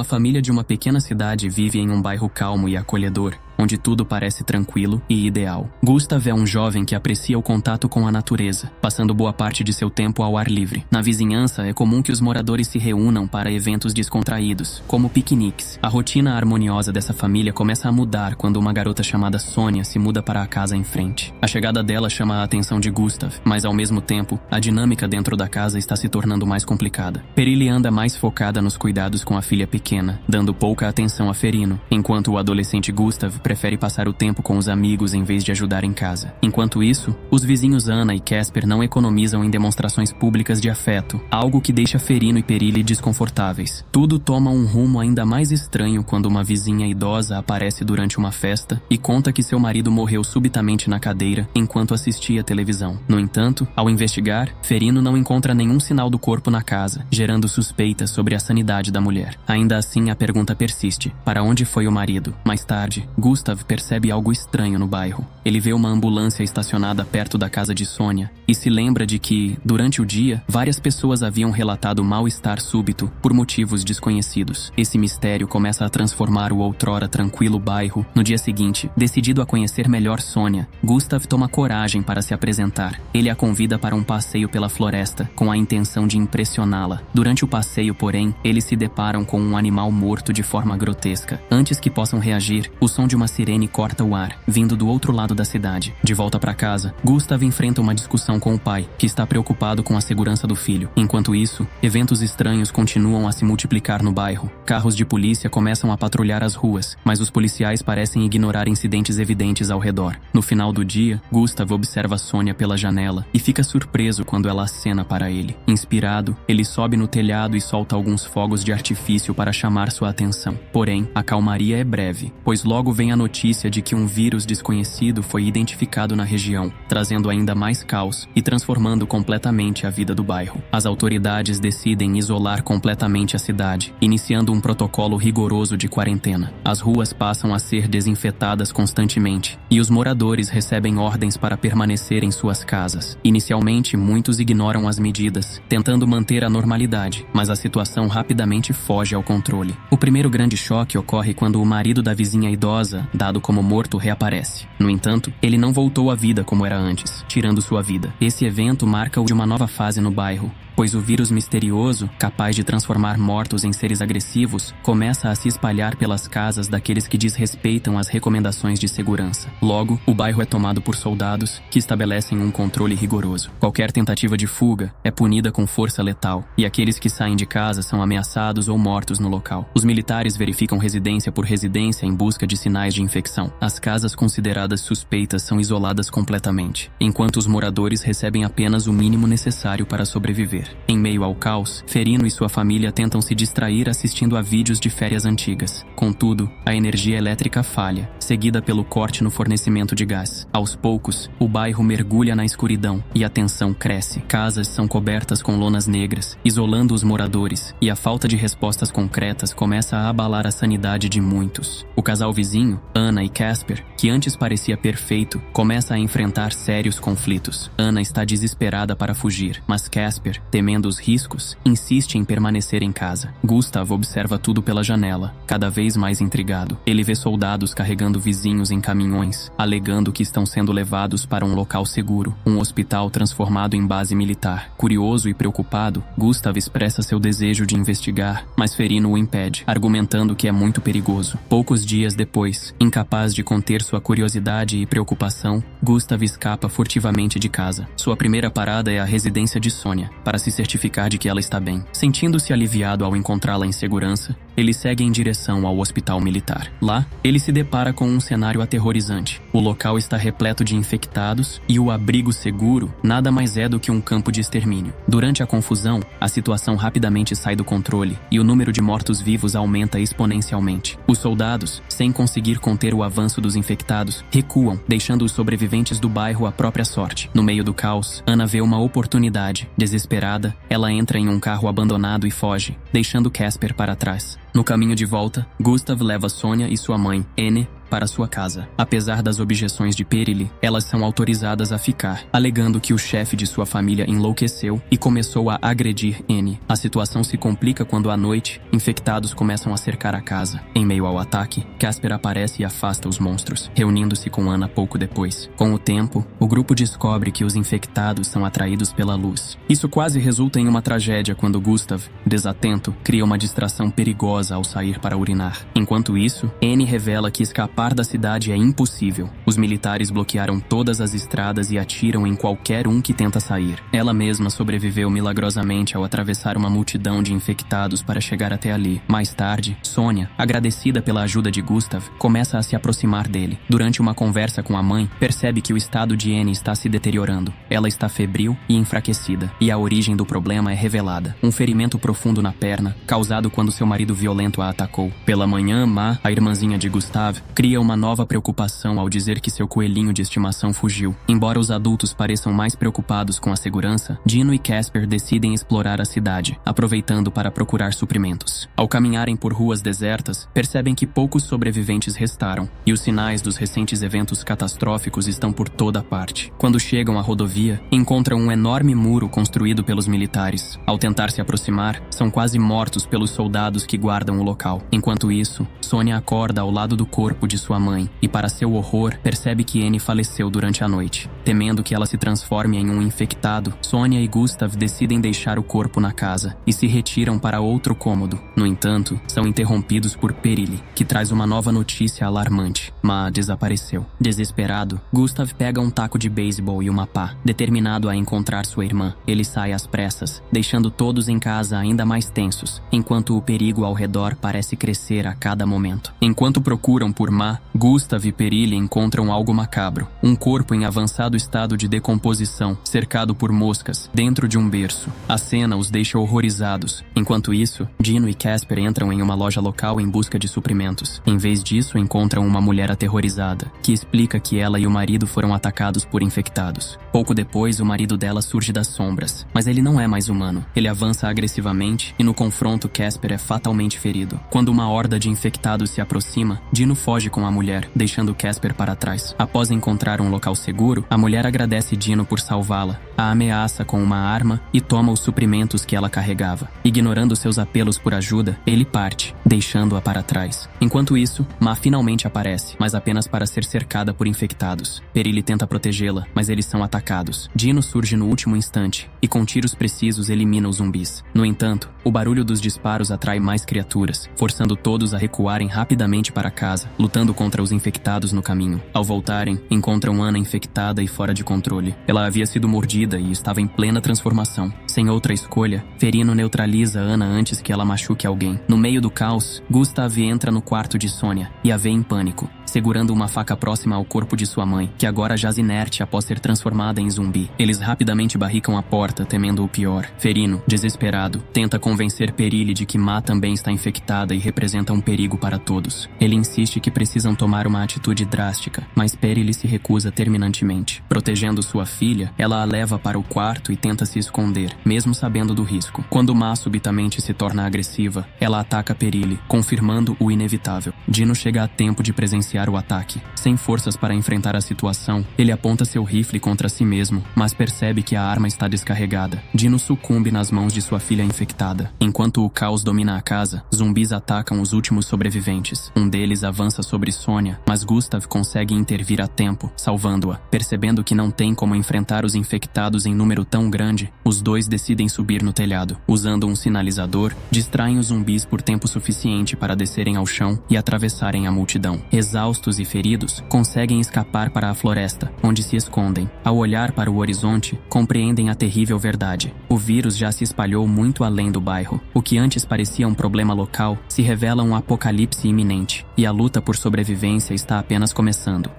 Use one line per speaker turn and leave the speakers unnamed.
Uma família de uma pequena cidade vive em um bairro calmo e acolhedor, onde tudo parece tranquilo e ideal. Gustav é um jovem que aprecia o contato com a natureza, passando boa parte de seu tempo ao ar livre. Na vizinhança, é comum que os moradores se reúnam para eventos descontraídos, como piqueniques. A rotina harmoniosa dessa família começa a mudar quando uma garota chamada Sônia se muda para a casa em frente. A chegada dela chama a atenção de Gustav, mas ao mesmo tempo, a dinâmica dentro da casa está se tornando mais complicada. Perilli anda mais focada nos cuidados com a filha pequena, dando pouca atenção a Ferino, enquanto o adolescente Gustav prefere passar o tempo com os amigos em vez de ajudar em casa. Enquanto isso, os vizinhos Anna e Casper não economizam em demonstrações públicas de afeto, algo que deixa Ferino e Perilli desconfortáveis. Tudo toma um rumo ainda mais estranho quando uma vizinha idosa aparece durante uma festa e conta que seu marido morreu subitamente na cadeira enquanto assistia televisão. No entanto, ao investigar, Ferino não encontra nenhum sinal do corpo na casa, gerando suspeitas sobre a sanidade da mulher. Ainda assim, a pergunta persiste: para onde foi o marido? Mais tarde, Gustav percebe algo estranho no bairro. Ele vê uma ambulância estacionada perto da casa de Sônia e se lembra de que, durante o dia, várias pessoas haviam relatado mal-estar súbito por motivos desconhecidos. Esse mistério começa a transformar o outrora tranquilo bairro. No dia seguinte, decidido a conhecer melhor Sônia, Gustav toma coragem para se apresentar. Ele a convida para um passeio pela floresta, com a intenção de impressioná-la. Durante o passeio, porém, eles se deparam com um animal morto de forma grotesca. Antes que possam reagir, o som de uma sirene corta o ar, vindo do outro lado da cidade. De volta para casa, Gustav enfrenta uma discussão com o pai, que está preocupado com a segurança do filho. Enquanto isso, eventos estranhos continuam a se multiplicar no bairro. Carros de polícia começam a patrulhar as ruas, mas os policiais parecem ignorar incidentes evidentes ao redor. No final do dia, Gustav observa Sônia pela janela e fica surpreso quando ela acena para ele. Inspirado, ele sobe no telhado e solta alguns fogos de artifício para chamar sua atenção. Porém, a calmaria é breve, pois logo vem a notícia de que um vírus desconhecido foi identificado na região, trazendo ainda mais caos e transformando completamente a vida do bairro. As autoridades decidem isolar completamente a cidade, iniciando um protocolo rigoroso de quarentena. As ruas passam a ser desinfetadas constantemente, e os moradores recebem ordens para permanecer em suas casas. Inicialmente, muitos ignoram as medidas, tentando manter a normalidade, mas a situação rapidamente foge ao controle. O primeiro grande choque ocorre quando o marido da vizinha idosa, dado como morto, reaparece. No entanto, ele não voltou à vida como era antes, tirando sua vida. Esse evento marca o de uma nova fase no bairro, pois o vírus misterioso, capaz de transformar mortos em seres agressivos, começa a se espalhar pelas casas daqueles que desrespeitam as recomendações de segurança. Logo, o bairro é tomado por soldados que estabelecem um controle rigoroso. Qualquer tentativa de fuga é punida com força letal, e aqueles que saem de casa são ameaçados ou mortos no local. Os militares verificam residência por residência em busca de sinais de infecção. As casas consideradas suspeitas são isoladas completamente, enquanto os moradores recebem apenas o mínimo necessário para sobreviver. Em meio ao caos, Ferino e sua família tentam se distrair assistindo a vídeos de férias antigas. Contudo, a energia elétrica falha, seguida pelo corte no fornecimento de gás. Aos poucos, o bairro mergulha na escuridão e a tensão cresce. Casas são cobertas com lonas negras, isolando os moradores, e a falta de respostas concretas começa a abalar a sanidade de muitos. O casal vizinho, Anna e Casper, que antes parecia perfeito, começa a enfrentar sérios conflitos. Anna está desesperada para fugir, mas Casper, temendo os riscos, insiste em permanecer em casa. Gustav observa tudo pela janela, cada vez mais intrigado. Ele vê soldados carregando vizinhos em caminhões, alegando que estão sendo levados para um local seguro, um hospital transformado em base militar. Curioso e preocupado, Gustav expressa seu desejo de investigar, mas Ferino o impede, argumentando que é muito perigoso. Poucos dias depois, incapaz de conter sua curiosidade e preocupação, Gustav escapa furtivamente de casa. Sua primeira parada é a residência de Sônia, para se certificar de que ela está bem. Sentindo-se aliviado ao encontrá-la em segurança, ele segue em direção ao hospital militar. Lá, ele se depara com um cenário aterrorizante. O local está repleto de infectados e o abrigo seguro nada mais é do que um campo de extermínio. Durante a confusão, a situação rapidamente sai do controle e o número de mortos-vivos aumenta exponencialmente. Os soldados, sem conseguir conter o avanço dos infectados, recuam, deixando os sobreviventes do bairro à própria sorte. No meio do caos, Anna vê uma oportunidade. Desesperada, ela entra em um carro abandonado e foge, deixando Casper para trás. No caminho de volta, Gustav leva Sonia e sua mãe, Anne, para sua casa. Apesar das objeções de Perily, elas são autorizadas a ficar, alegando que o chefe de sua família enlouqueceu e começou a agredir Anne. A situação se complica quando à noite, infectados começam a cercar a casa. Em meio ao ataque, Casper aparece e afasta os monstros, reunindo-se com Anna pouco depois. Com o tempo, o grupo descobre que os infectados são atraídos pela luz. Isso quase resulta em uma tragédia quando Gustav, desatento, cria uma distração perigosa ao sair para urinar. Enquanto isso, Anne revela que escapar da cidade é impossível. Os militares bloquearam todas as estradas e atiram em qualquer um que tenta sair. Ela mesma sobreviveu milagrosamente ao atravessar uma multidão de infectados para chegar até ali. Mais tarde, Sonia, agradecida pela ajuda de Gustav, começa a se aproximar dele. Durante uma conversa com a mãe, percebe que o estado de Anne está se deteriorando. Ela está febril e enfraquecida, e a origem do problema é revelada. Um ferimento profundo na perna, causado quando seu marido violento a atacou. Pela manhã, Ma, a irmãzinha de Gustav, cria uma nova preocupação ao dizer que seu coelhinho de estimação fugiu. Embora os adultos pareçam mais preocupados com a segurança, Dino e Casper decidem explorar a cidade, aproveitando para procurar suprimentos. Ao caminharem por ruas desertas, percebem que poucos sobreviventes restaram, e os sinais dos recentes eventos catastróficos estão por toda parte. Quando chegam à rodovia, encontram um enorme muro construído pelos militares. Ao tentar se aproximar, são quase mortos pelos soldados que guardam o local. Enquanto isso, Sonia acorda ao lado do corpo de sua mãe e, para seu horror, percebe que Anne faleceu durante a noite. Temendo que ela se transforme em um infectado, Sonia e Gustav decidem deixar o corpo na casa e se retiram para outro cômodo. No entanto, são interrompidos por Perily, que traz uma nova notícia alarmante. Ma desapareceu. Desesperado, Gustav pega um taco de beisebol e uma pá. Determinado a encontrar sua irmã, ele sai às pressas, deixando todos em casa ainda mais tensos, enquanto o perigo ao redor parece crescer a cada momento. Enquanto procuram por Ma, Gustav e Perily encontram algo macabro. Um corpo em avançado estado de decomposição, cercado por moscas, dentro de um berço. A cena os deixa horrorizados. Enquanto isso, Dino e Casper entram em uma loja local em busca de suprimentos. Em vez disso, encontram uma mulher aterrorizada, que explica que ela e o marido foram atacados por infectados. Pouco depois, o marido dela surge das sombras, mas ele não é mais humano. Ele avança agressivamente e no confronto Casper é fatalmente ferido. Quando uma horda de infectados se aproxima, Dino foge com a mulher, deixando Casper para trás. Após encontrar um local seguro, a mulher agradece Dino por salvá-la, a ameaça com uma arma e toma os suprimentos que ela carregava. Ignorando seus apelos por ajuda, ele parte, deixando-a para trás. Enquanto isso, Ma finalmente aparece, mas apenas para ser cercada por infectados. Perily tenta protegê-la, mas eles são atacados. Dino surge no último instante e com tiros precisos elimina os zumbis. No entanto, o barulho dos disparos atrai mais criaturas, forçando todos a recuarem rapidamente para casa, lutando contra os infectados no caminho. Ao voltarem, encontram Anna infectada e fora de controle. Ela havia sido mordida e estava em plena transformação. Sem outra escolha, Ferino neutraliza Anna antes que ela machuque alguém. No meio do caos, Gustav entra no quarto de Sonia e a vê em pânico, segurando uma faca próxima ao corpo de sua mãe, que agora jaz inerte após ser transformada em zumbi. Eles rapidamente barricam a porta, temendo o pior. Ferino, desesperado, tenta convencer Perily de que Ma também está infectada e representa um perigo para todos. Ele insiste que precisam tomar uma atitude drástica, mas Perily se recusa terminantemente. Protegendo sua filha, ela a leva para o quarto e tenta se esconder, mesmo sabendo do risco. Quando Ma subitamente se torna agressiva, ela ataca Perily, confirmando o inevitável. Dino chega a tempo de presenciar o ataque. Sem forças para enfrentar a situação, ele aponta seu rifle contra si mesmo, mas percebe que a arma está descarregada. Dino sucumbe nas mãos de sua filha infectada. Enquanto o caos domina a casa, zumbis atacam os últimos sobreviventes. Um deles avança sobre Sonia, mas Gustav consegue intervir a tempo, salvando-a. Percebendo que não tem como enfrentar os infectados em número tão grande, os dois decidem subir no telhado. Usando um sinalizador, distraem os zumbis por tempo suficiente para descerem ao chão e atravessarem a multidão. Exaustos e feridos, conseguem escapar para a floresta, onde se escondem. Ao olhar para o horizonte, compreendem a terrível verdade. O vírus já se espalhou muito além do bairro. O que antes parecia um problema local se revela um apocalipse iminente, e a luta por sobrevivência está apenas começando.